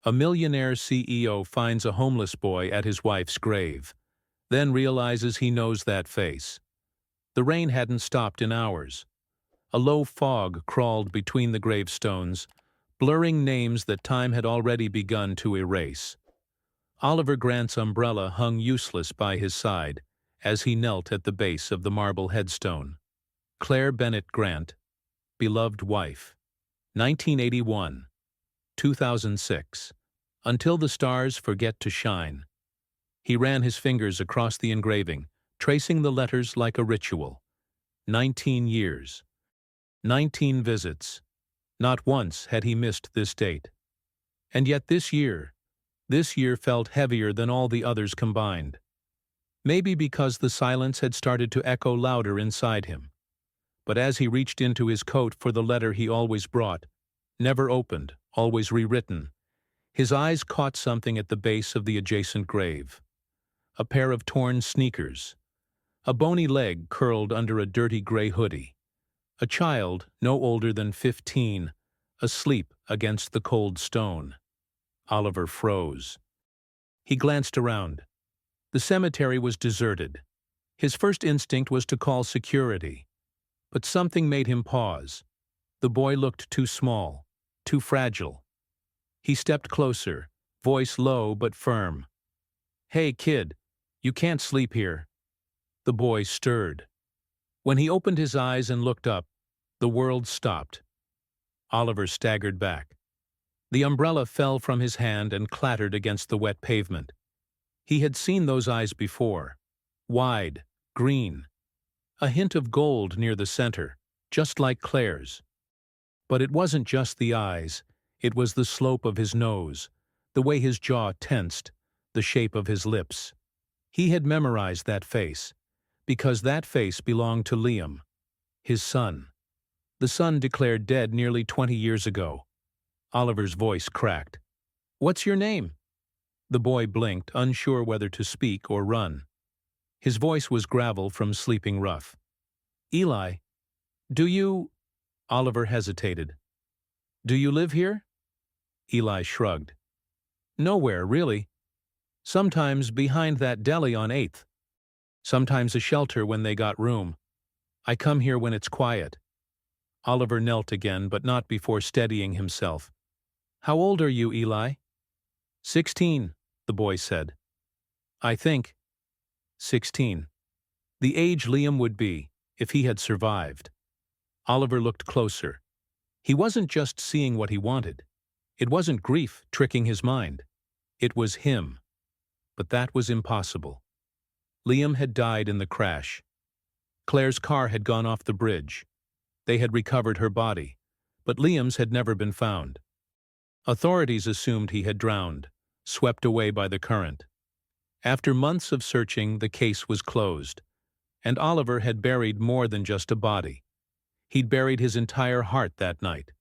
A millionaire CEO finds a homeless boy at his wife's grave, then realizes he knows that face. The rain hadn't stopped in hours. A low fog crawled between the gravestones, blurring names that time had already begun to erase. Oliver Grant's umbrella hung useless by his side as he knelt at the base of the marble headstone. Claire Bennett Grant, beloved wife. 1981, 2006. Until the stars forget to shine. He ran his fingers across the engraving, tracing the letters like a ritual. 19 years. 19 visits. Not once had he missed this date. And yet this year felt heavier than all the others combined. Maybe because the silence had started to echo louder inside him. But as he reached into his coat for the letter he always brought, never opened, always rewritten, his eyes caught something at the base of the adjacent grave. A pair of torn sneakers. A bony leg curled under a dirty gray hoodie. A child, no older than 15, asleep against the cold stone. Oliver froze. He glanced around. The cemetery was deserted. His first instinct was to call security. But something made him pause. The boy looked too small, too fragile. He stepped closer, voice low but firm. "Hey, kid, you can't sleep here." The boy stirred. When he opened his eyes and looked up, the world stopped. Oliver staggered back. The umbrella fell from his hand and clattered against the wet pavement. He had seen those eyes before. Wide, green. A hint of gold near the center, just like Claire's. But it wasn't just the eyes, it was the slope of his nose, the way his jaw tensed, the shape of his lips. He had memorized that face, because that face belonged to Liam, his son. The son declared dead nearly 20 years ago. Oliver's voice cracked. "What's your name?" The boy blinked, unsure whether to speak or run. His voice was gravel from sleeping rough. "Eli. Do you—" Oliver hesitated. "Do you live here?" Eli shrugged. "Nowhere, really. Sometimes behind that deli on 8th. Sometimes a shelter when they got room. I come here when it's quiet." Oliver knelt again, but not before steadying himself. "How old are you, Eli?" 16, the boy said. "I think." 16. The age Liam would be, if he had survived. Oliver looked closer. He wasn't just seeing what he wanted. It wasn't grief tricking his mind. It was him. But that was impossible. Liam had died in the crash. Claire's car had gone off the bridge. They had recovered her body, but Liam's had never been found. Authorities assumed he had drowned, swept away by the current. After months of searching, the case was closed, and Oliver had buried more than just a body. He'd buried his entire heart that night.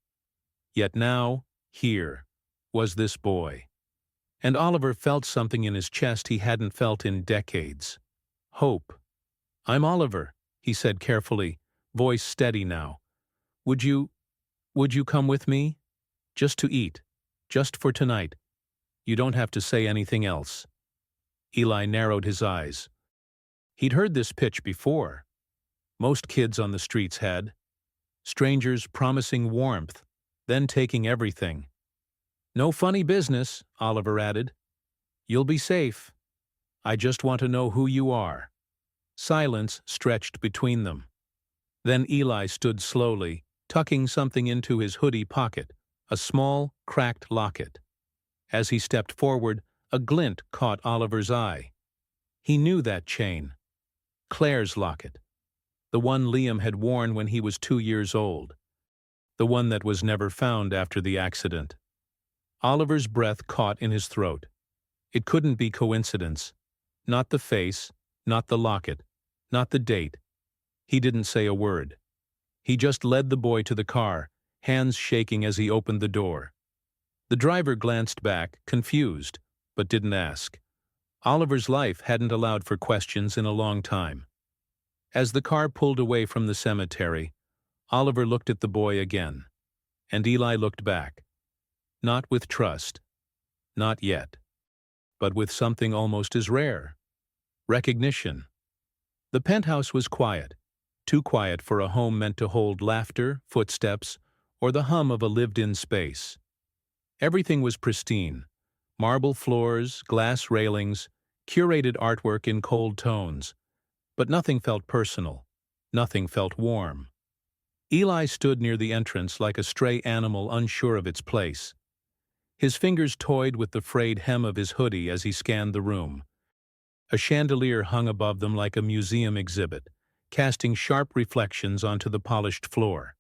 Yet now, here, was this boy. And Oliver felt something in his chest he hadn't felt in decades. Hope. "I'm Oliver," he said carefully, voice steady now. Would you come with me? Just to eat. Just for tonight. You don't have to say anything else." Eli narrowed his eyes. He'd heard this pitch before. Most kids on the streets had. Strangers promising warmth, then taking everything. "No funny business," Oliver added. "You'll be safe. I just want to know who you are." Silence stretched between them. Then Eli stood slowly, tucking something into his hoodie pocket, a small, cracked locket. As he stepped forward, a glint caught Oliver's eye. He knew that chain. Claire's locket. The one Liam had worn when he was 2 years old. The one that was never found after the accident. Oliver's breath caught in his throat. It couldn't be coincidence. Not the face, not the locket, not the date. He didn't say a word. He just led the boy to the car, hands shaking as he opened the door. The driver glanced back, confused, but didn't ask. Oliver's life hadn't allowed for questions in a long time. As the car pulled away from the cemetery, Oliver looked at the boy again, and Eli looked back. Not with trust, Not yet. But with something almost as rare. Recognition. The penthouse was quiet. Too quiet for a home meant to hold laughter, footsteps, or the hum of a lived-in space. Everything was pristine. Marble floors, glass railings, curated artwork in cold tones. But nothing felt personal. Nothing felt warm. Eli stood near the entrance like a stray animal unsure of its place. His fingers toyed with the frayed hem of his hoodie as he scanned the room. A chandelier hung above them like a museum exhibit, casting sharp reflections onto the polished floor.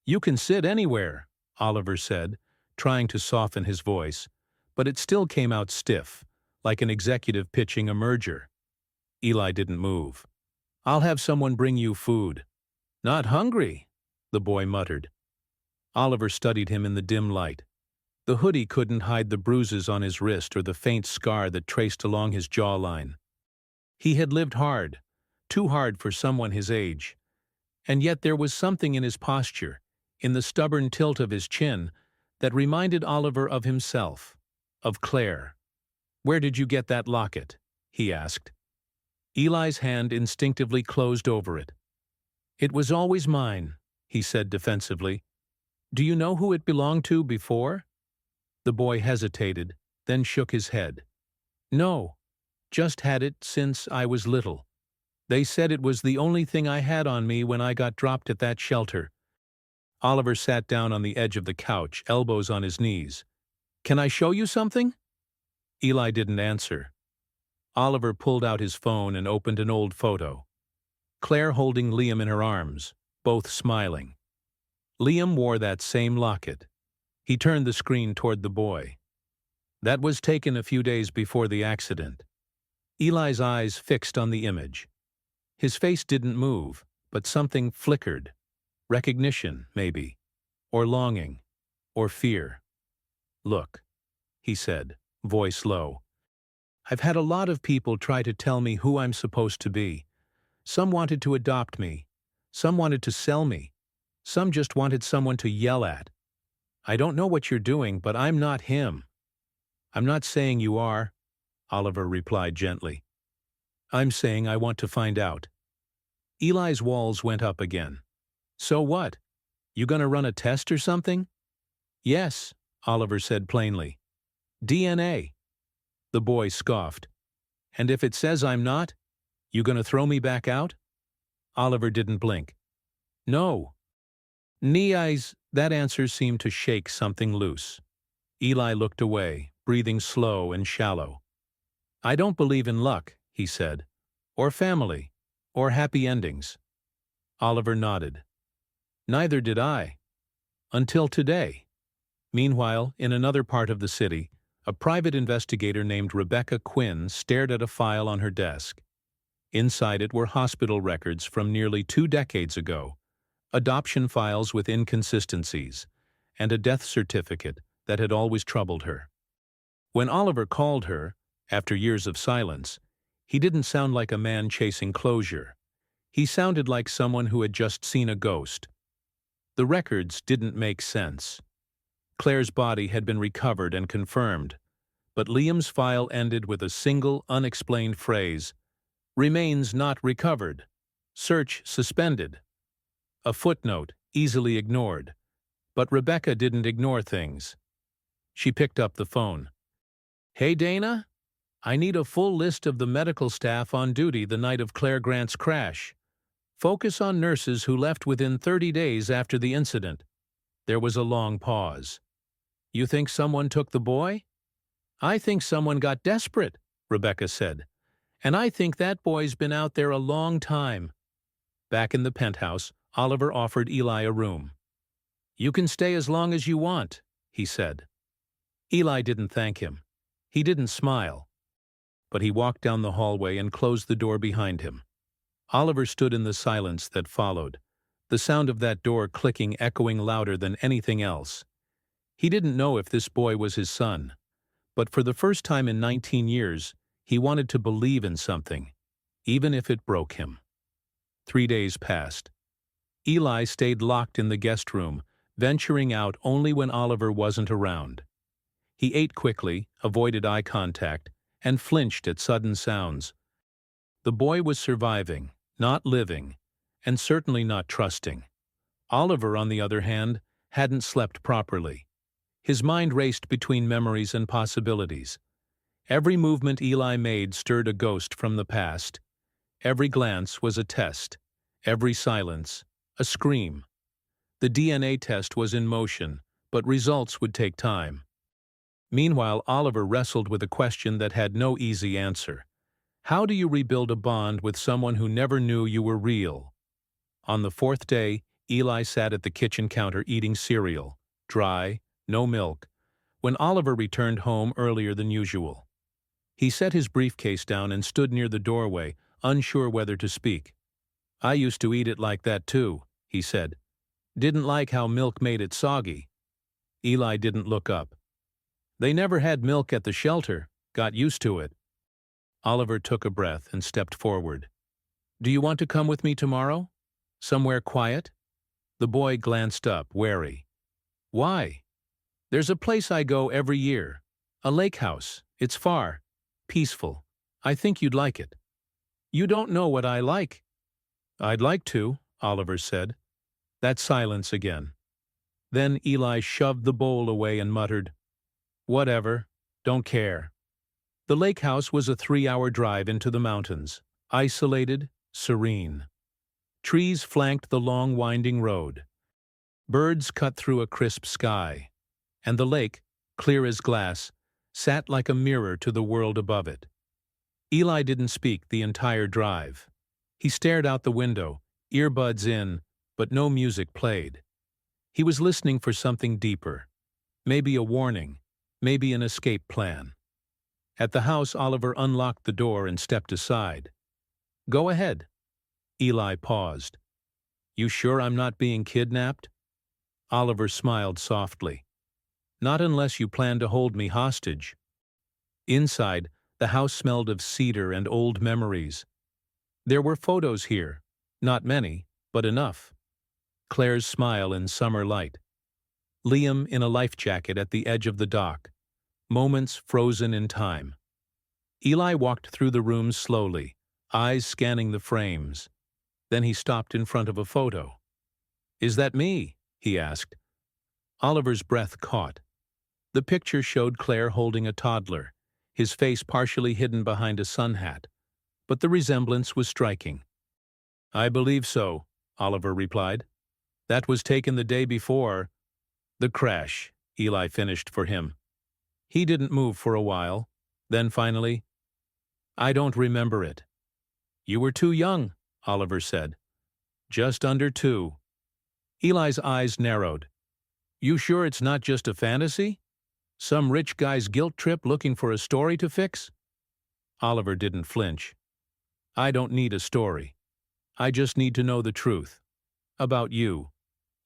"You can sit anywhere," Oliver said, trying to soften his voice, but it still came out stiff, like an executive pitching a merger. Eli didn't move. "I'll have someone bring you food." "Not hungry," the boy muttered. Oliver studied him in the dim light. The hoodie couldn't hide the bruises on his wrist or the faint scar that traced along his jawline. He had lived hard, too hard for someone his age. And yet there was something in his posture, in the stubborn tilt of his chin, that reminded Oliver of himself, of Claire. "Where did you get that locket?" he asked. Eli's hand instinctively closed over it. "It was always mine," he said defensively. "Do you know who it belonged to before?" The boy hesitated, then shook his head. "No, just had it since I was little. They said it was the only thing I had on me when I got dropped at that shelter." Oliver sat down on the edge of the couch, elbows on his knees. "Can I show you something?" Eli didn't answer. Oliver pulled out his phone and opened an old photo. Claire holding Liam in her arms, both smiling. Liam wore that same locket. He turned the screen toward the boy. "That was taken a few days before the accident." Eli's eyes fixed on the image. His face didn't move, but something flickered. Recognition, maybe. Or longing. Or fear. "Look," he said, voice low. "I've had a lot of people try to tell me who I'm supposed to be. Some wanted to adopt me. Some wanted to sell me. Some just wanted someone to yell at. I don't know what you're doing, but I'm not him." "I'm not saying you are," Oliver replied gently. "I'm saying I want to find out." Eli's walls went up again. "So what? You gonna run a test or something?" "Yes," Oliver said plainly. "DNA." The boy scoffed. "And if it says I'm not, you gonna throw me back out?" Oliver didn't blink. "No." That answer seemed to shake something loose. Eli looked away, breathing slow and shallow. "I don't believe in luck," he said, "or family, or happy endings." Oliver nodded. "Neither did I. Until today." Meanwhile, in another part of the city, a private investigator named Rebecca Quinn stared at a file on her desk. Inside it were hospital records from nearly 2 decades ago, adoption files with inconsistencies, and a death certificate that had always troubled her. When Oliver called her, after years of silence, he didn't sound like a man chasing closure. He sounded like someone who had just seen a ghost. The records didn't make sense. Claire's body had been recovered and confirmed, but Liam's file ended with a single unexplained phrase: "Remains not recovered. Search suspended." A footnote, easily ignored. But Rebecca didn't ignore things. She picked up the phone. "Hey, Dana? I need a full list of the medical staff on duty the night of Claire Grant's crash. Focus on nurses who left within 30 days after the incident." There was a long pause. "You think someone took the boy?" "I think someone got desperate," Rebecca said. "And I think that boy's been out there a long time." Back in the penthouse, Oliver offered Eli a room. "You can stay as long as you want," he said. Eli didn't thank him. He didn't smile. But he walked down the hallway and closed the door behind him. Oliver stood in the silence that followed, the sound of that door clicking echoing louder than anything else. He didn't know if this boy was his son, but for the first time in 19 years, he wanted to believe in something, even if it broke him. 3 days passed. Eli stayed locked in the guest room, venturing out only when Oliver wasn't around. He ate quickly, avoided eye contact, and flinched at sudden sounds. The boy was surviving, not living, and certainly not trusting. Oliver, on the other hand, hadn't slept properly. His mind raced between memories and possibilities. Every movement Eli made stirred a ghost from the past. Every glance was a test. Every silence, a scream. The DNA test was in motion, but results would take time. Meanwhile, Oliver wrestled with a question that had no easy answer. How do you rebuild a bond with someone who never knew you were real? On the fourth day, Eli sat at the kitchen counter eating cereal, dry, no milk, when Oliver returned home earlier than usual. He set his briefcase down and stood near the doorway, unsure whether to speak. "I used to eat it like that too," he said. "Didn't like how milk made it soggy." Eli didn't look up. "They never had milk at the shelter. Got used to it." Oliver took a breath and stepped forward. "Do you want to come with me tomorrow? Somewhere quiet?" The boy glanced up, wary. "Why?" "There's a place I go every year. A lake house. It's far. Peaceful. I think you'd like it." "You don't know what I like." "I'd like to," Oliver said. That silence again. Then Eli shoved the bowl away and muttered, "Whatever. Don't care." The lake house was a 3-hour drive into the mountains, isolated, serene. Trees flanked the long winding road. Birds cut through a crisp sky. And the lake, clear as glass, sat like a mirror to the world above it. Eli didn't speak the entire drive. He stared out the window, earbuds in, but no music played. He was listening for something deeper. Maybe a warning, maybe an escape plan. At the house, Oliver unlocked the door and stepped aside. "Go ahead." Eli paused. "You sure I'm not being kidnapped?" Oliver smiled softly. "Not unless you plan to hold me hostage." Inside, the house smelled of cedar and old memories. There were photos here. Not many, but enough. Claire's smile in summer light. Liam in a life jacket at the edge of the dock. Moments frozen in time. Eli walked through the rooms slowly, eyes scanning the frames. Then he stopped in front of a photo. "Is that me?" he asked. Oliver's breath caught. The picture showed Claire holding a toddler, his face partially hidden behind a sun hat. But the resemblance was striking. "I believe so," Oliver replied. "That was taken the day before the crash," Eli finished for him. He didn't move for a while. Then finally, "I don't remember it." "You were too young," Oliver said. "Just under 2." Eli's eyes narrowed. "You sure it's not just a fantasy? Some rich guy's guilt trip looking for a story to fix?" Oliver didn't flinch. "I don't need a story. I just need to know the truth. About you.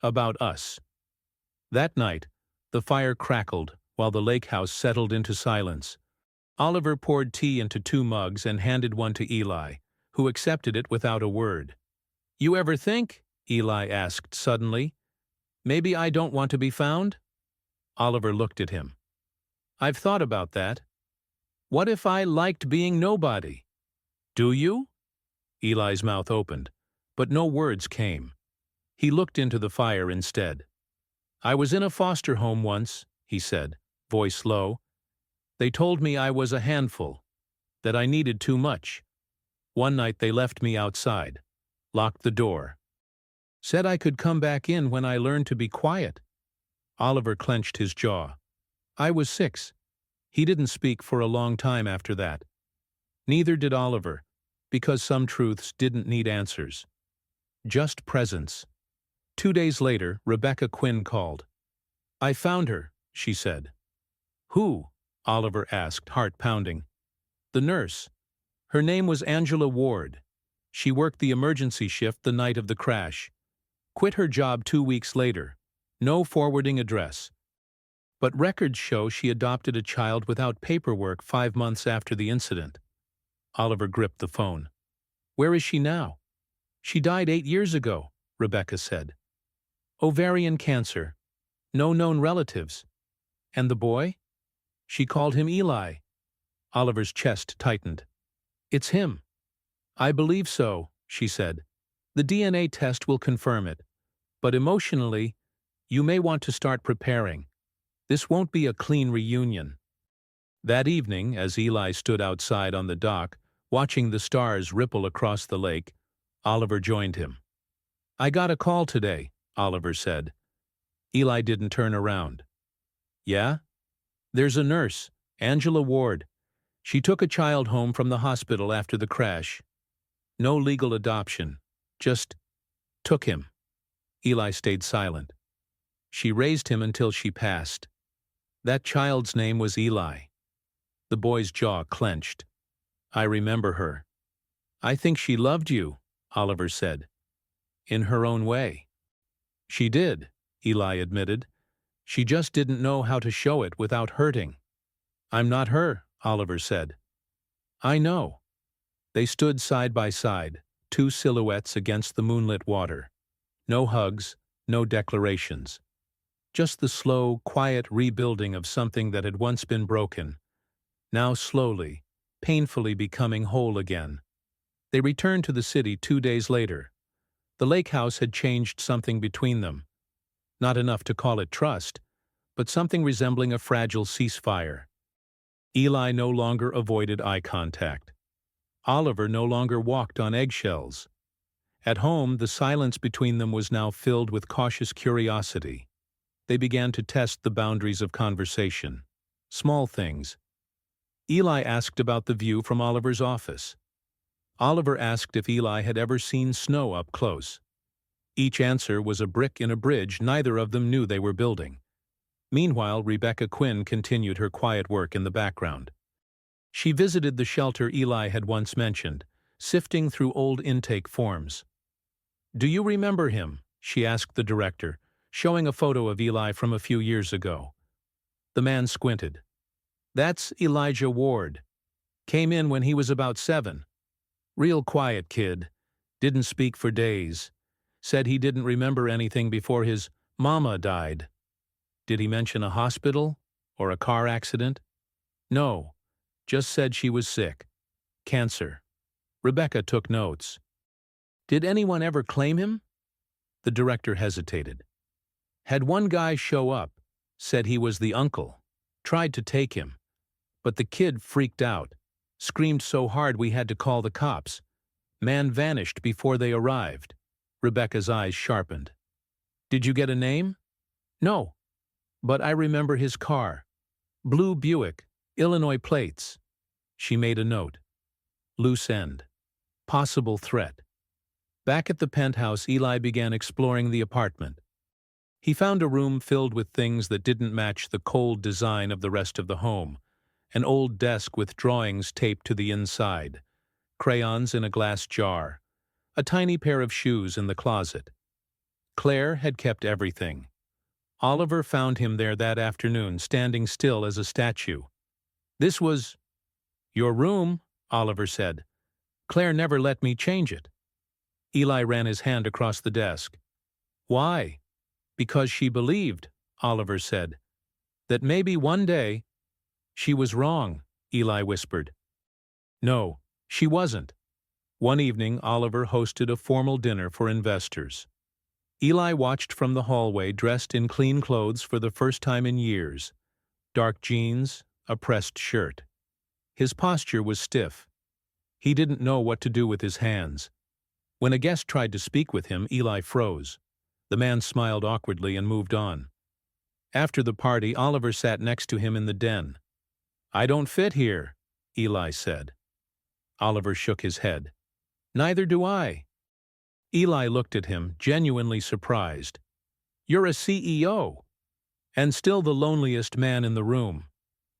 About us." That night, the fire crackled while the lake house settled into silence. Oliver poured tea into 2 mugs and handed one to Eli, who accepted it without a word. "You ever think," Eli asked suddenly, "maybe I don't want to be found?" Oliver looked at him. "I've thought about that. What if I liked being nobody?" "Do you?" Eli's mouth opened, but no words came. He looked into the fire instead. "I was in a foster home once," he said, voice low. "They told me I was a handful, that I needed too much. One night they left me outside, locked the door. Said I could come back in when I learned to be quiet." Oliver clenched his jaw. "I was 6. He didn't speak for a long time after that. Neither did Oliver, because some truths didn't need answers. Just presence. 2 days later, Rebecca Quinn called. "I found her," she said. "Who?" Oliver asked, heart pounding. "The nurse. Her name was Angela Ward. She worked the emergency shift the night of the crash. Quit her job 2 weeks later. No forwarding address. But records show she adopted a child without paperwork 5 months after the incident." Oliver gripped the phone. "Where is she now?" "She died 8 years ago," Rebecca said. "Ovarian cancer. No known relatives. And the boy?" She called him Eli. Oliver's chest tightened. It's him. I believe so, she said. The DNA test will confirm it. But emotionally, you may want to start preparing. This won't be a clean reunion. That evening, as Eli stood outside on the dock, watching the stars ripple across the lake, Oliver joined him. I got a call today, Oliver said. Eli didn't turn around. Yeah? There's a nurse, Angela Ward. She took a child home from the hospital after the crash. No legal adoption, just took him. Eli stayed silent. She raised him until she passed. That child's name was Eli. The boy's jaw clenched. I remember her. I think she loved you, Oliver said. In her own way. She did, Eli admitted. She just didn't know how to show it without hurting. I'm not her, Oliver said. I know. They stood side by side, two silhouettes against the moonlit water. No hugs, no declarations. Just the slow, quiet rebuilding of something that had once been broken, now slowly, painfully becoming whole again. They returned to the city 2 days later. The lake house had changed something between them. Not enough to call it trust, but something resembling a fragile ceasefire. Eli no longer avoided eye contact. Oliver no longer walked on eggshells. At home, the silence between them was now filled with cautious curiosity. They began to test the boundaries of conversation. Small things. Eli asked about the view from Oliver's office. Oliver asked if Eli had ever seen snow up close. Each answer was a brick in a bridge neither of them knew they were building. Meanwhile, Rebecca Quinn continued her quiet work in the background. She visited the shelter Eli had once mentioned, sifting through old intake forms. Do you remember him? She asked the director, showing a photo of Eli from a few years ago. The man squinted. That's Elijah Ward. Came in when he was about 7. Real quiet kid. Didn't speak for days. Said he didn't remember anything before his mama died. Did he mention a hospital or a car accident? No. Just said she was sick. Cancer. Rebecca took notes. Did anyone ever claim him? The director hesitated. Had one guy show up, said he was the uncle, tried to take him. But the kid freaked out, screamed so hard we had to call the cops. Man vanished before they arrived. Rebecca's eyes sharpened. Did you get a name? No. But I remember his car. Blue Buick, Illinois plates. She made a note. Loose end. Possible threat. Back at the penthouse, Eli began exploring the apartment. He found a room filled with things that didn't match the cold design of the rest of the home. An old desk with drawings taped to the inside. Crayons in a glass jar. A tiny pair of shoes in the closet. Claire had kept everything. Oliver found him there that afternoon, standing still as a statue. This was your room, Oliver said. Claire never let me change it. Eli ran his hand across the desk. Why? Because she believed, Oliver said, that maybe one day. She was wrong, Eli whispered. No, she wasn't. One evening, Oliver hosted a formal dinner for investors. Eli watched from the hallway, dressed in clean clothes for the first time in years. Dark jeans, a pressed shirt. His posture was stiff. He didn't know what to do with his hands. When a guest tried to speak with him, Eli froze. The man smiled awkwardly and moved on. After the party, Oliver sat next to him in the den. I don't fit here, Eli said. Oliver shook his head. Neither do I. Eli looked at him, genuinely surprised. You're a CEO. And still the loneliest man in the room.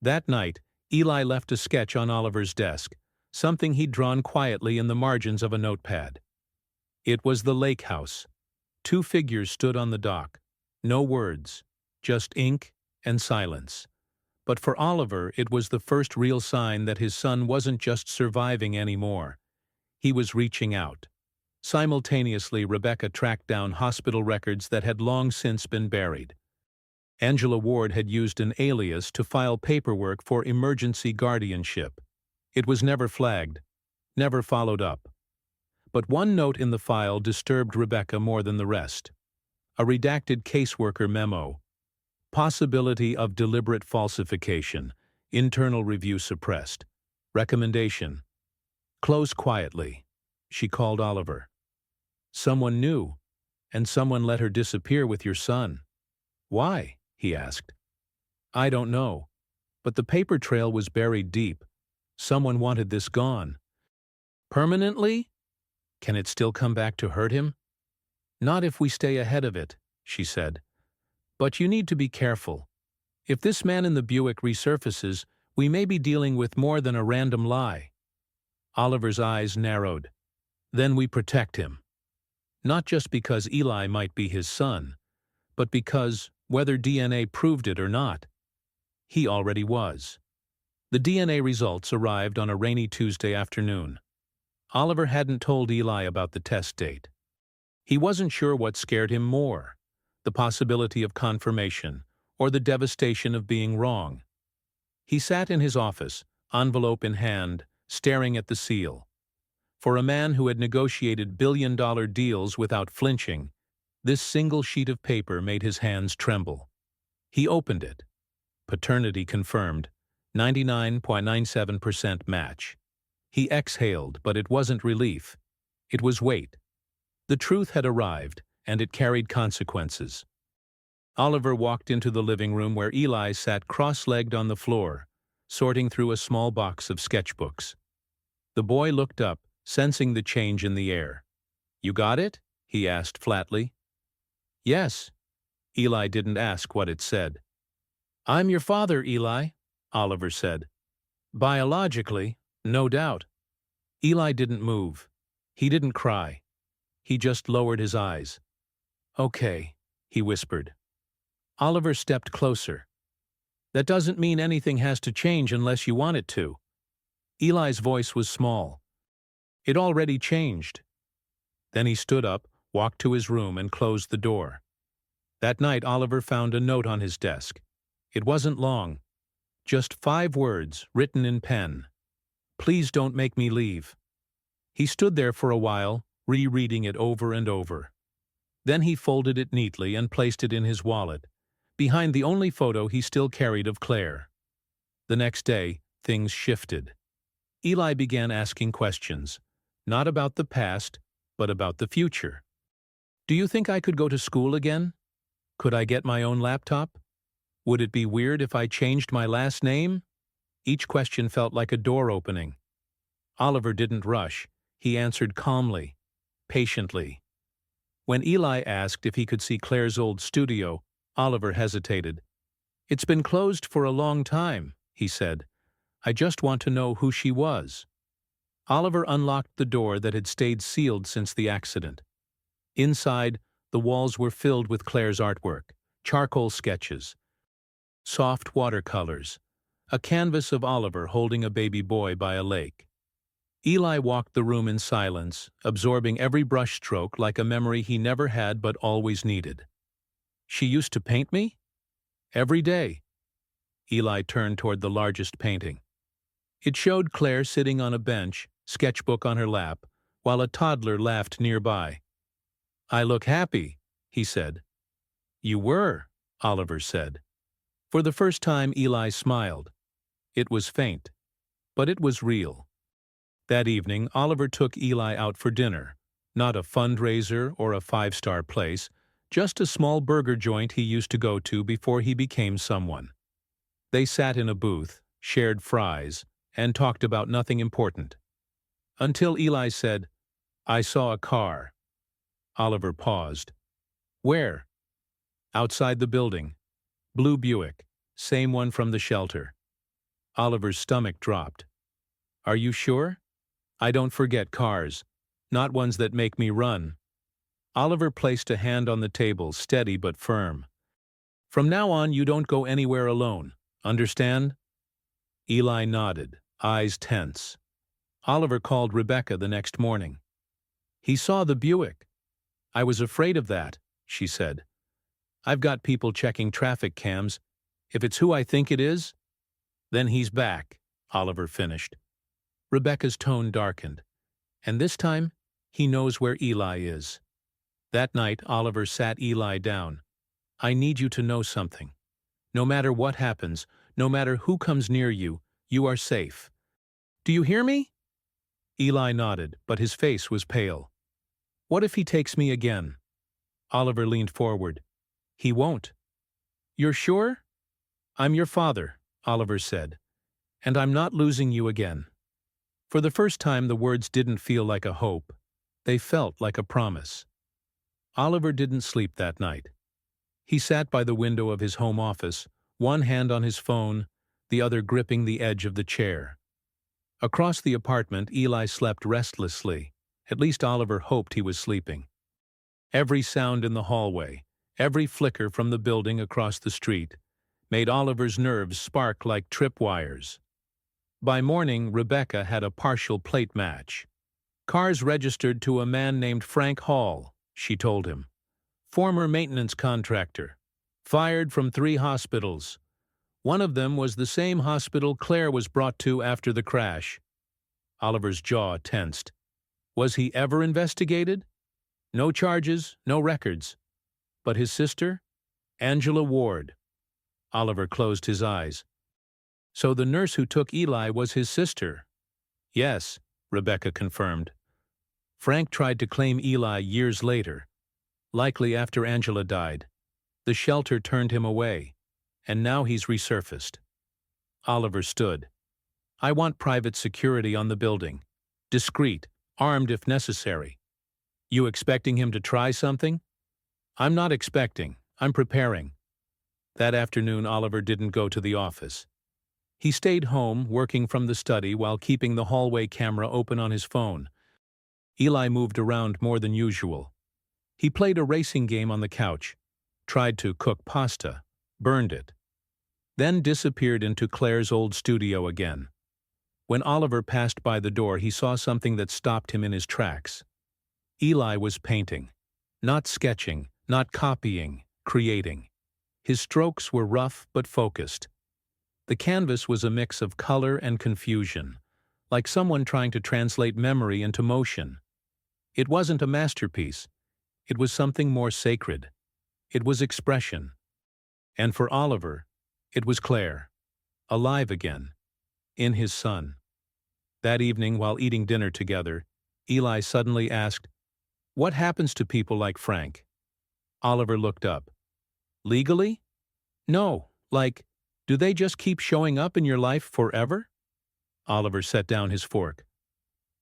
That night, Eli left a sketch on Oliver's desk, something he'd drawn quietly in the margins of a notepad. It was the lake house. 2 figures stood on the dock. No words, just ink and silence. But for Oliver, it was the first real sign that his son wasn't just surviving anymore. He was reaching out. Simultaneously, Rebecca tracked down hospital records that had long since been buried. Angela Ward had used an alias to file paperwork for emergency guardianship. It was never flagged, never followed up. But one note in the file disturbed Rebecca more than the rest. A redacted caseworker memo. Possibility of deliberate falsification. Internal review suppressed. Recommendation. Close quietly. She called Oliver. Someone knew, and someone let her disappear with your son. Why? He asked. I don't know. But the paper trail was buried deep. Someone wanted this gone. Permanently? Can it still come back to hurt him? Not if we stay ahead of it, she said. But you need to be careful. If this man in the Buick resurfaces, we may be dealing with more than a random lie. Oliver's eyes narrowed. Then we protect him. Not just because Eli might be his son, but because, whether DNA proved it or not, he already was. The DNA results arrived on a rainy Tuesday afternoon. Oliver hadn't told Eli about the test date. He wasn't sure what scared him more, the possibility of confirmation or the devastation of being wrong. He sat in his office, envelope in hand, staring at the seal. For a man who had negotiated billion-dollar deals without flinching, this single sheet of paper made his hands tremble. He opened it. Paternity confirmed, 99.97% match. He exhaled, but it wasn't relief. It was weight. The truth had arrived, and it carried consequences. Oliver walked into the living room where Eli sat cross-legged on the floor, sorting through a small box of sketchbooks. The boy looked up, sensing the change in the air. You got it? He asked flatly. Yes. Eli didn't ask what it said. I'm your father, Eli, Oliver said. Biologically, no doubt. Eli didn't move. He didn't cry. He just lowered his eyes. Okay, he whispered. Oliver stepped closer. That doesn't mean anything has to change unless you want it to. Eli's voice was small. It already changed. Then he stood up, walked to his room, and closed the door. That night, Oliver found a note on his desk. It wasn't long. Just 5 words, written in pen. Please don't make me leave. He stood there for a while, rereading it over and over. Then he folded it neatly and placed it in his wallet, behind the only photo he still carried of Claire. The next day, things shifted. Eli began asking questions, not about the past, but about the future. Do you think I could go to school again? Could I get my own laptop? Would it be weird if I changed my last name? Each question felt like a door opening. Oliver didn't rush. He answered calmly, patiently. When Eli asked if he could see Claire's old studio, Oliver hesitated. It's been closed for a long time, he said. I just want to know who she was. Oliver unlocked the door that had stayed sealed since the accident. Inside, the walls were filled with Claire's artwork, charcoal sketches, soft watercolors, a canvas of Oliver holding a baby boy by a lake. Eli walked the room in silence, absorbing every brushstroke like a memory he never had but always needed. She used to paint me? Every day. Eli turned toward the largest painting. It showed Claire sitting on a bench, sketchbook on her lap, while a toddler laughed nearby. I look happy, he said. You were, Oliver said. For the first time, Eli smiled. It was faint, but it was real. That evening, Oliver took Eli out for dinner, not a fundraiser or a 5-star place, just a small burger joint he used to go to before he became someone. They sat in a booth, shared fries, and talked about nothing important. Until Eli said, I saw a car. Oliver paused. Where? Outside the building. Blue Buick, same one from the shelter. Oliver's stomach dropped. Are you sure? I don't forget cars, not ones that make me run. Oliver placed a hand on the table, steady but firm. From now on, you don't go anywhere alone. Understand? Eli nodded, eyes tense. Oliver called Rebecca the next morning. He saw the Buick. I was afraid of that, she said. I've got people checking traffic cams. If it's who I think it is, then he's back, Oliver finished. Rebecca's tone darkened. And this time, he knows where Eli is. That night, Oliver sat Eli down. I need you to know something. No matter what happens, no matter who comes near you, you are safe. Do you hear me? Eli nodded, but his face was pale. What if he takes me again? Oliver leaned forward. He won't. You're sure? I'm your father, Oliver said. And I'm not losing you again. For the first time, the words didn't feel like a hope. They felt like a promise. Oliver didn't sleep that night. He sat by the window of his home office, one hand on his phone, the other gripping the edge of the chair. Across the apartment, Eli slept restlessly. At least Oliver hoped he was sleeping. Every sound in the hallway, every flicker from the building across the street, made Oliver's nerves spark like tripwires. By morning, Rebecca had a partial plate match. Cars registered to a man named Frank Hall, she told him. Former maintenance contractor. Fired from 3 hospitals. One of them was the same hospital Claire was brought to after the crash. Oliver's jaw tensed. Was he ever investigated? No charges, no records. But his sister? Angela Ward. Oliver closed his eyes. So the nurse who took Eli was his sister? Yes, Rebecca confirmed. Frank tried to claim Eli years later, likely after Angela died. The shelter turned him away, and now he's resurfaced. Oliver stood. I want private security on the building. Discreet, armed if necessary. You expecting him to try something? I'm not expecting, I'm preparing. That afternoon, Oliver didn't go to the office. He stayed home, working from the study while keeping the hallway camera open on his phone. Eli moved around more than usual. He played a racing game on the couch, tried to cook pasta, burned it, then disappeared into Claire's old studio again. When Oliver passed by the door, he saw something that stopped him in his tracks. Eli was painting. Not sketching, not copying, creating. His strokes were rough but focused. The canvas was a mix of color and confusion, like someone trying to translate memory into motion. It wasn't a masterpiece. It was something more sacred. It was expression. And for Oliver, it was Claire, alive again, in his son. That evening, while eating dinner together, Eli suddenly asked, "What happens to people like Frank?" Oliver looked up. Legally? No, like, do they just keep showing up in your life forever? Oliver set down his fork.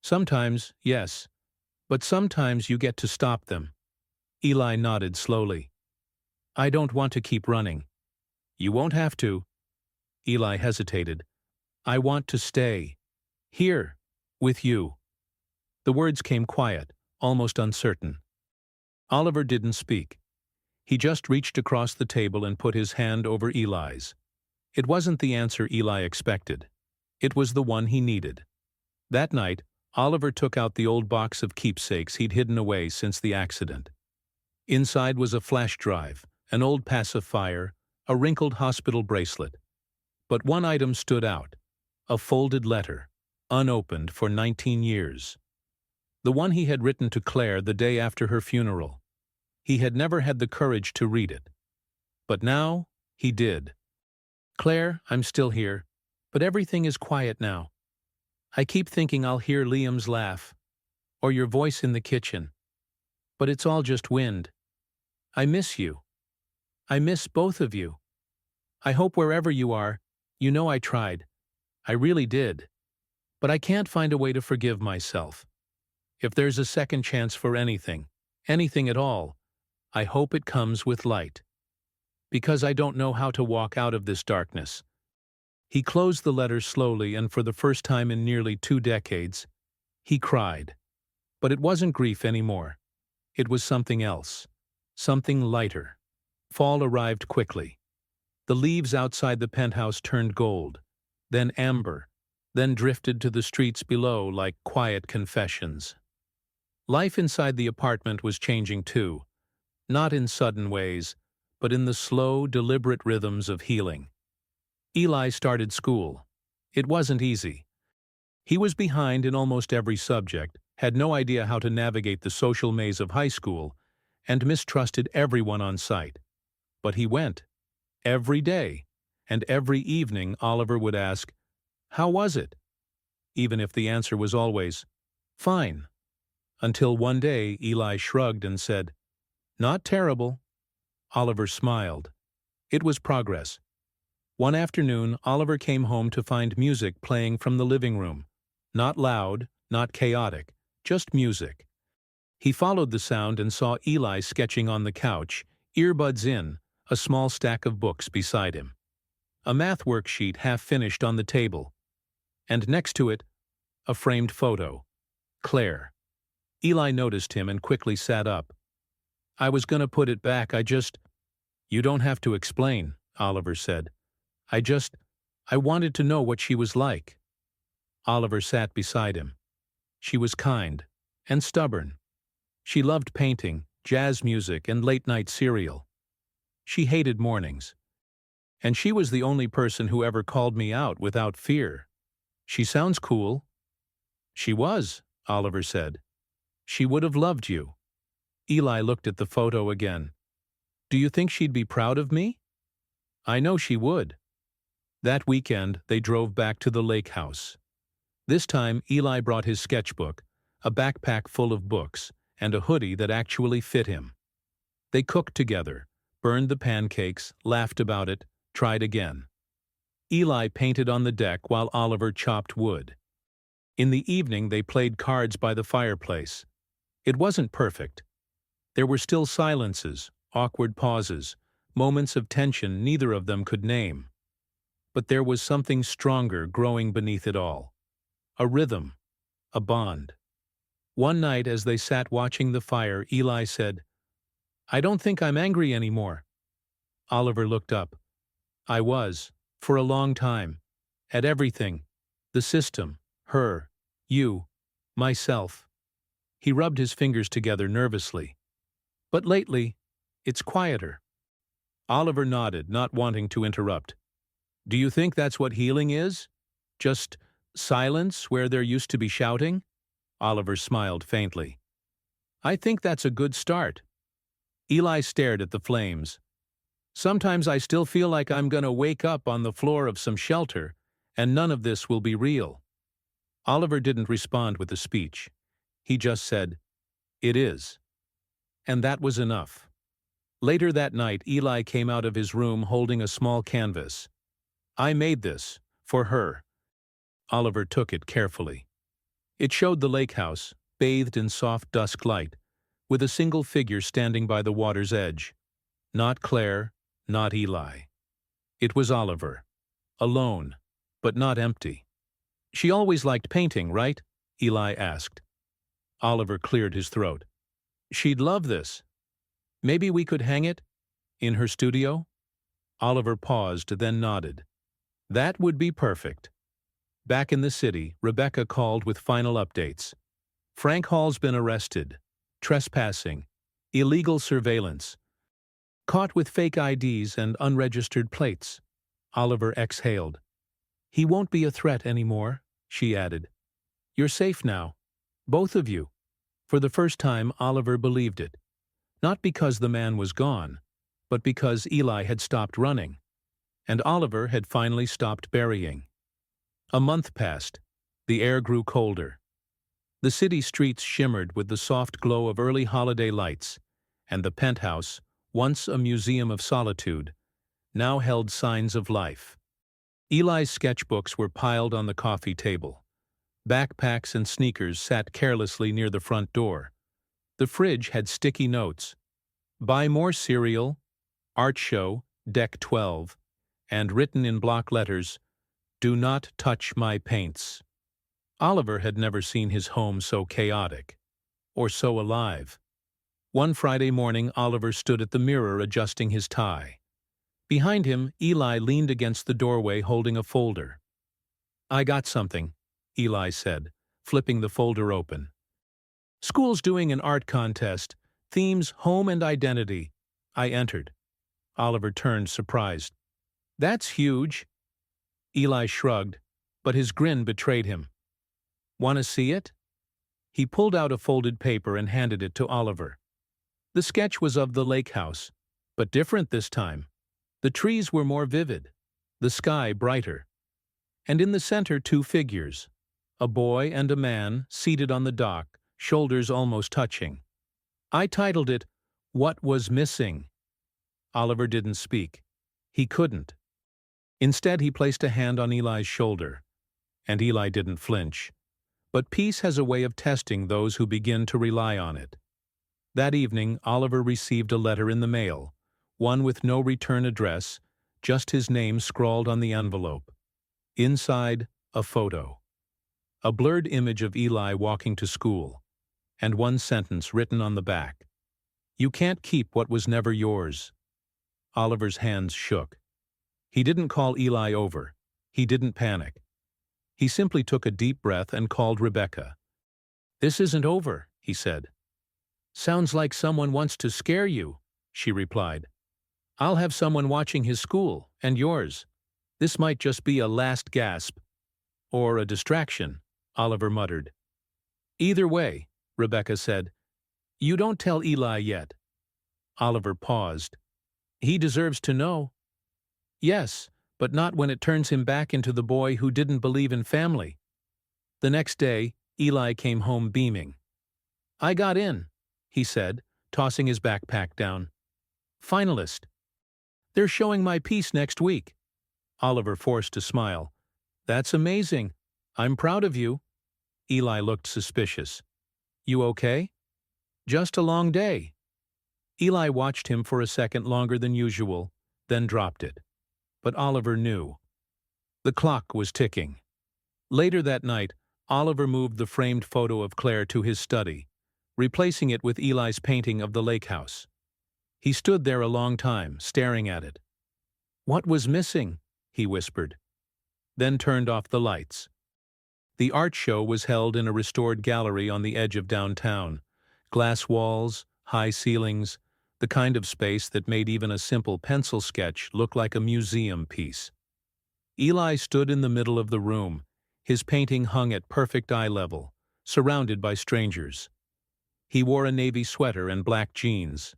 Sometimes, yes, but sometimes you get to stop them. Eli nodded slowly. I don't want to keep running. You won't have to. Eli hesitated. I want to stay. Here, with you. The words came quiet, almost uncertain. Oliver didn't speak. He just reached across the table and put his hand over Eli's. It wasn't the answer Eli expected. It was the one he needed. That night, Oliver took out the old box of keepsakes he'd hidden away since the accident. Inside was a flash drive, an old pacifier, a wrinkled hospital bracelet. But one item stood out, a folded letter, unopened for 19 years. The one he had written to Claire the day after her funeral. He had never had the courage to read it. But now, he did. Claire, I'm still here, but everything is quiet now. I keep thinking I'll hear Liam's laugh, or your voice in the kitchen. But it's all just wind. I miss you. I miss both of you. I hope wherever you are, you know I tried. I really did. But I can't find a way to forgive myself. If there's a second chance for anything, anything at all, I hope it comes with light. Because I don't know how to walk out of this darkness. He closed the letter slowly, and for the first time in nearly 2 decades, he cried. But it wasn't grief anymore. It was something else. Something lighter. Fall arrived quickly. The leaves outside the penthouse turned gold, then amber, then drifted to the streets below like quiet confessions. Life inside the apartment was changing too. Not in sudden ways, but in the slow, deliberate rhythms of healing. Eli started school. It wasn't easy. He was behind in almost every subject, had no idea how to navigate the social maze of high school, and mistrusted everyone on sight. But he went. Every day. And every evening Oliver would ask, "How was it?" Even if the answer was always, "Fine." Until one day Eli shrugged and said, "Not terrible." Oliver smiled. It was progress. One afternoon, Oliver came home to find music playing from the living room. Not loud, not chaotic, just music. He followed the sound and saw Eli sketching on the couch, earbuds in, a small stack of books beside him. A math worksheet half finished on the table. And next to it, a framed photo. Claire. Eli noticed him and quickly sat up. "I was gonna put it back, You don't have to explain," Oliver said. I wanted to know what she was like." Oliver sat beside him. She was kind and stubborn. She loved painting, jazz music, and late-night cereal. She hated mornings. And she was the only person who ever called me out without fear. "She sounds cool." "She was," Oliver said. "She would have loved you." Eli looked at the photo again. "Do you think she'd be proud of me?" "I know she would." That weekend, they drove back to the lake house. This time, Eli brought his sketchbook, a backpack full of books, and a hoodie that actually fit him. They cooked together, burned the pancakes, laughed about it, tried again. Eli painted on the deck while Oliver chopped wood. In the evening, they played cards by the fireplace. It wasn't perfect. There were still silences, awkward pauses, moments of tension neither of them could name. But there was something stronger growing beneath it all. A rhythm, a bond. One night as they sat watching the fire, Eli said, "I don't think I'm angry anymore." Oliver looked up. "I was, for a long time. At everything. The system, her, you, myself." He rubbed his fingers together nervously. "But lately, it's quieter." Oliver nodded, not wanting to interrupt. "Do you think that's what healing is? Just silence where there used to be shouting?" Oliver smiled faintly. "I think that's a good start." Eli stared at the flames. "Sometimes I still feel like I'm gonna wake up on the floor of some shelter, and none of this will be real." Oliver didn't respond with a speech. He just said, "It is." And that was enough. Later that night, Eli came out of his room holding a small canvas. "I made this, for her." Oliver took it carefully. It showed the lake house, bathed in soft dusk light, with a single figure standing by the water's edge. Not Claire, not Eli. It was Oliver. Alone, but not empty. "She always liked painting, right?" Eli asked. Oliver cleared his throat. "She'd love this. Maybe we could hang it? In her studio?" Oliver paused, then nodded. "That would be perfect." Back in the city, Rebecca called with final updates. "Frank Hall's been arrested. Trespassing. Illegal surveillance. Caught with fake IDs and unregistered plates." Oliver exhaled. "He won't be a threat anymore," she added. "You're safe now. Both of you." For the first time, Oliver believed it. Not because the man was gone, but because Eli had stopped running. And Oliver had finally stopped burying. A month passed. The air grew colder. The city streets shimmered with the soft glow of early holiday lights, and the penthouse, once a museum of solitude, now held signs of life. Eli's sketchbooks were piled on the coffee table. Backpacks and sneakers sat carelessly near the front door. The fridge had sticky notes. "Buy more cereal," "Art Show," "Deck 12," and written in block letters, "Do not touch my paints." Oliver had never seen his home so chaotic, or so alive. One Friday morning, Oliver stood at the mirror adjusting his tie. Behind him, Eli leaned against the doorway holding a folder. "I got something," Eli said, flipping the folder open. "School's doing an art contest. Themes home and identity." I entered. Oliver turned, surprised. That's huge. Eli shrugged, but his grin betrayed him. Want to see it? He pulled out a folded paper and handed it to Oliver. The sketch was of the lake house, but different this time. The trees were more vivid, the sky brighter. And in the center, two figures, a boy and a man seated on the dock, shoulders almost touching. I titled it, What Was Missing? Oliver didn't speak. He couldn't. Instead, he placed a hand on Eli's shoulder, and Eli didn't flinch. But peace has a way of testing those who begin to rely on it. That evening, Oliver received a letter in the mail, one with no return address, just his name scrawled on the envelope. Inside, a photo. A blurred image of Eli walking to school, and one sentence written on the back. You can't keep what was never yours. Oliver's hands shook. He didn't call Eli over. He didn't panic. He simply took a deep breath and called Rebecca. This isn't over, he said. Sounds like someone wants to scare you, she replied. I'll have someone watching his school, and yours. This might just be a last gasp. Or a distraction, Oliver muttered. Either way, Rebecca said. You don't tell Eli yet. Oliver paused. He deserves to know. Yes, but not when it turns him back into the boy who didn't believe in family. The next day, Eli came home beaming. I got in, he said, tossing his backpack down. Finalist. They're showing my piece next week. Oliver forced a smile. That's amazing. I'm proud of you. Eli looked suspicious. You okay? Just a long day. Eli watched him for a second longer than usual, then dropped it. But Oliver knew. The clock was ticking. Later that night, Oliver moved the framed photo of Claire to his study, replacing it with Eli's painting of the lake house. He stood there a long time, staring at it. What was missing? He whispered. Then turned off the lights. The art show was held in a restored gallery on the edge of downtown. Glass walls, high ceilings, the kind of space that made even a simple pencil sketch look like a museum piece. Eli stood in the middle of the room, his painting hung at perfect eye level, surrounded by strangers. He wore a navy sweater and black jeans.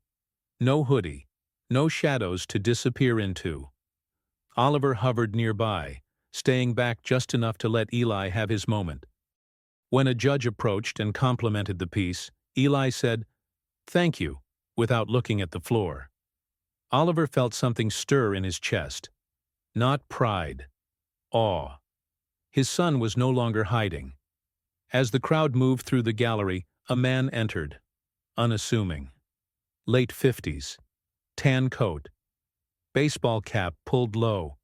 No hoodie, no shadows to disappear into. Oliver hovered nearby, staying back just enough to let Eli have his moment. When a judge approached and complimented the piece, Eli said, "Thank you," without looking at the floor. Oliver felt something stir in his chest. Not pride. Awe. His son was no longer hiding. As the crowd moved through the gallery, a man entered, unassuming. Late 50s. Tan coat. Baseball cap pulled low.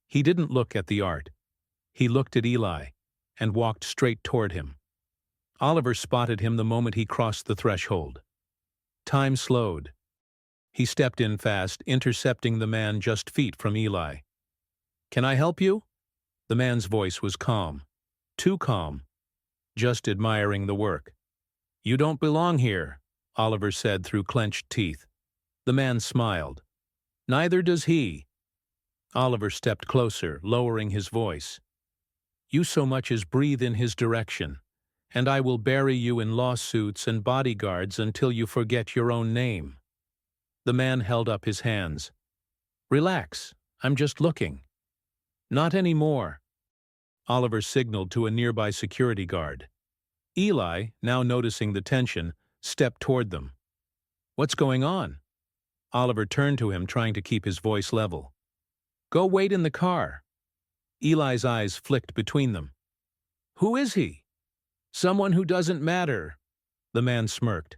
He didn't look at the art. He looked at Eli and walked straight toward him. Oliver spotted him the moment he crossed the threshold. Time slowed. He stepped in fast, intercepting the man just feet from Eli. Can I help you? The man's voice was calm. Too calm. Just admiring the work. You don't belong here, Oliver said through clenched teeth. The man smiled. Neither does he. Oliver stepped closer, lowering his voice. You so much as breathe in his direction, and I will bury you in lawsuits and bodyguards until you forget your own name. The man held up his hands. Relax, I'm just looking. Not anymore. Oliver signaled to a nearby security guard. Eli, now noticing the tension, stepped toward them. What's going on? Oliver turned to him, trying to keep his voice level. Go wait in the car. Eli's eyes flicked between them. Who is he? Someone who doesn't matter. The man smirked.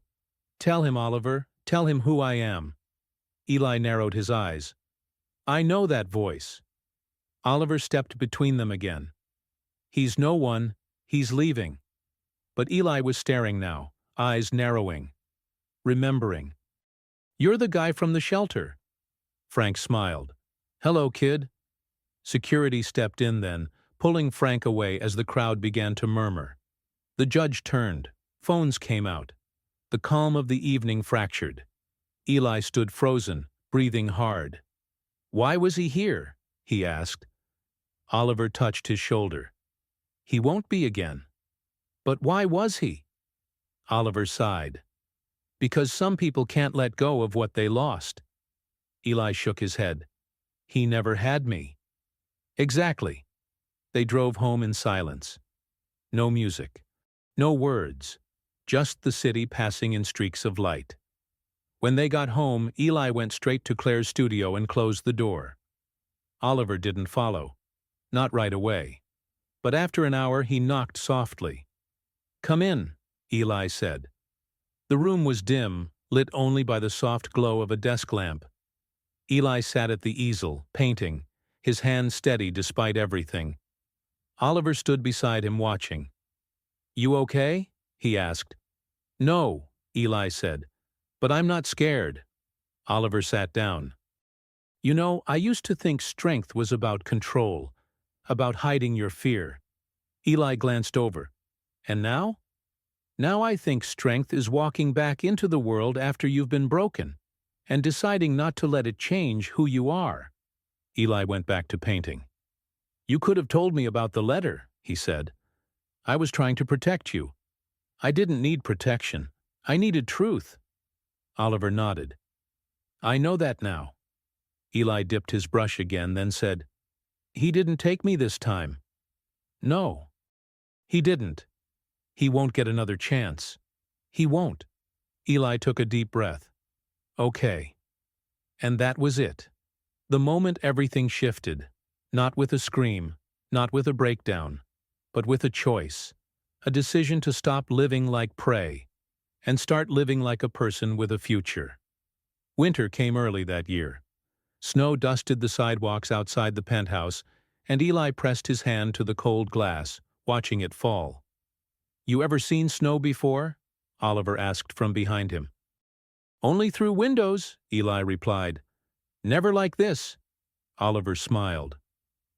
Tell him, Oliver. Tell him who I am. Eli narrowed his eyes. I know that voice. Oliver stepped between them again. He's no one. He's leaving. But Eli was staring now, eyes narrowing. Remembering. You're the guy from the shelter. Frank smiled. Hello, kid. Security stepped in then, pulling Frank away as the crowd began to murmur. The judge turned. Phones came out. The calm of the evening fractured. Eli stood frozen, breathing hard. "Why was he here?" he asked. Oliver touched his shoulder. "He won't be again." "But why was he?" Oliver sighed. "Because some people can't let go of what they lost." Eli shook his head. "He never had me." "Exactly." They drove home in silence. No music. No words. Just the city passing in streaks of light. When they got home, Eli went straight to Claire's studio and closed the door. Oliver didn't follow. Not right away. But after an hour he knocked softly. "Come in," Eli said. The room was dim, lit only by the soft glow of a desk lamp. Eli sat at the easel, painting, his hand steady despite everything. Oliver stood beside him watching. "You okay?" he asked. "No," Eli said, "but I'm not scared." Oliver sat down. "You know, I used to think strength was about control, about hiding your fear." Eli glanced over. "And now?" "Now I think strength is walking back into the world after you've been broken, and deciding not to let it change who you are." Eli went back to painting. "You could have told me about the letter," he said. "I was trying to protect you." "I didn't need protection. I needed truth." Oliver nodded. "I know that now." Eli dipped his brush again, then said, "He didn't take me this time." "No. He didn't. He won't get another chance. He won't." Eli took a deep breath. "Okay." And that was it. The moment everything shifted, not with a scream, not with a breakdown, but with a choice, a decision to stop living like prey and start living like a person with a future. Winter came early that year. Snow dusted the sidewalks outside the penthouse, and Eli pressed his hand to the cold glass, watching it fall. "You ever seen snow before?" Oliver asked from behind him. "Only through windows," Eli replied. "Never like this." Oliver smiled.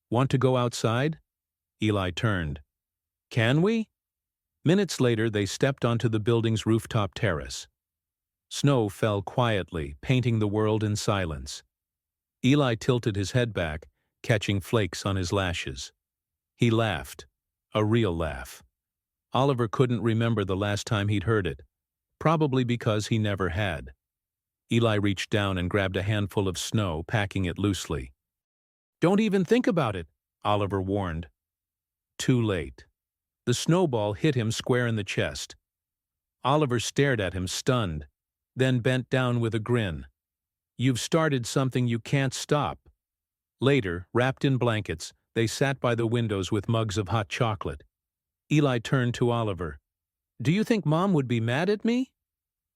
"Want to go outside?" Eli turned. "Can we?" Minutes later they stepped onto the building's rooftop terrace. Snow fell quietly, painting the world in silence. Eli tilted his head back, catching flakes on his lashes. He laughed. A real laugh. Oliver couldn't remember the last time he'd heard it, probably because he never had. Eli reached down and grabbed a handful of snow, packing it loosely. "Don't even think about it," Oliver warned. Too late. The snowball hit him square in the chest. Oliver stared at him, stunned, then bent down with a grin. "You've started something you can't stop." Later, wrapped in blankets, they sat by the windows with mugs of hot chocolate. Eli turned to Oliver. "Do you think Mom would be mad at me?"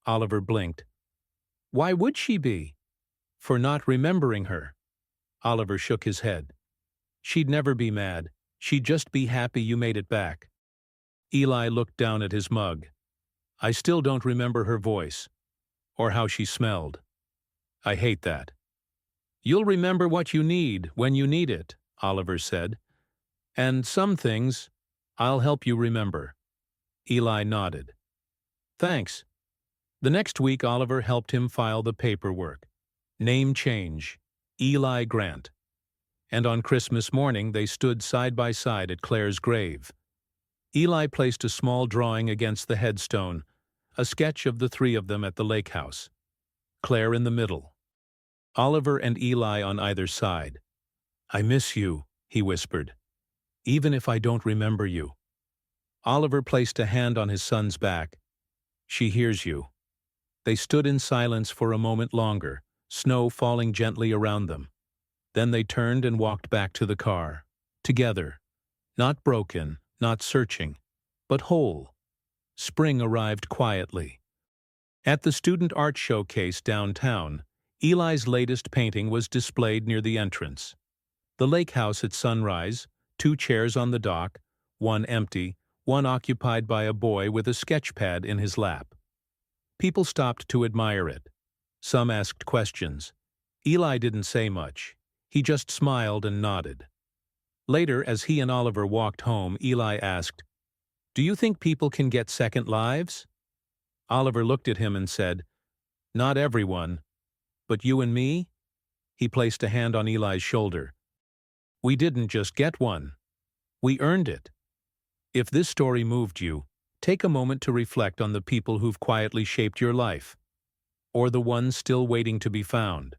Oliver blinked. "Why would she be?" "For not remembering her." Oliver shook his head. "She'd never be mad. She'd just be happy you made it back." Eli looked down at his mug. "I still don't remember her voice. Or how she smelled. I hate that." "You'll remember what you need when you need it," Oliver said. "And some things I'll help you remember." Eli nodded. "Thanks." The next week Oliver helped him file the paperwork. Name change. Eli Grant. And on Christmas morning they stood side by side at Claire's grave. Eli placed a small drawing against the headstone, a sketch of the three of them at the lake house. Claire in the middle. Oliver and Eli on either side. "I miss you," he whispered, "even if I don't remember you." Oliver placed a hand on his son's back. "She hears you." They stood in silence for a moment longer, snow falling gently around them. Then they turned and walked back to the car. Together. Not broken, not searching, but whole. Spring arrived quietly. At the student art showcase downtown, Eli's latest painting was displayed near the entrance. The lake house at sunrise, 2 chairs on the dock, one empty, one occupied by a boy with a sketch pad in his lap. People stopped to admire it. Some asked questions. Eli didn't say much. He just smiled and nodded. Later, as he and Oliver walked home, Eli asked, "Do you think people can get second lives?" Oliver looked at him and said, "Not everyone." But you and me? He placed a hand on Eli's shoulder. We didn't just get one. We earned it. If this story moved you, take a moment to reflect on the people who've quietly shaped your life, or the ones still waiting to be found.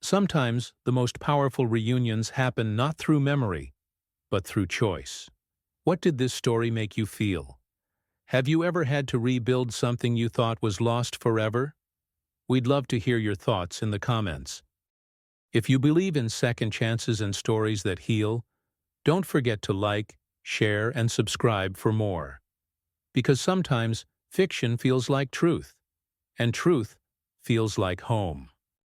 Sometimes, the most powerful reunions happen not through memory, but through choice. What did this story make you feel? Have you ever had to rebuild something you thought was lost forever? We'd love to hear your thoughts in the comments. If you believe in second chances and stories that heal, don't forget to like, share, and subscribe for more. Because sometimes fiction feels like truth, and truth feels like home.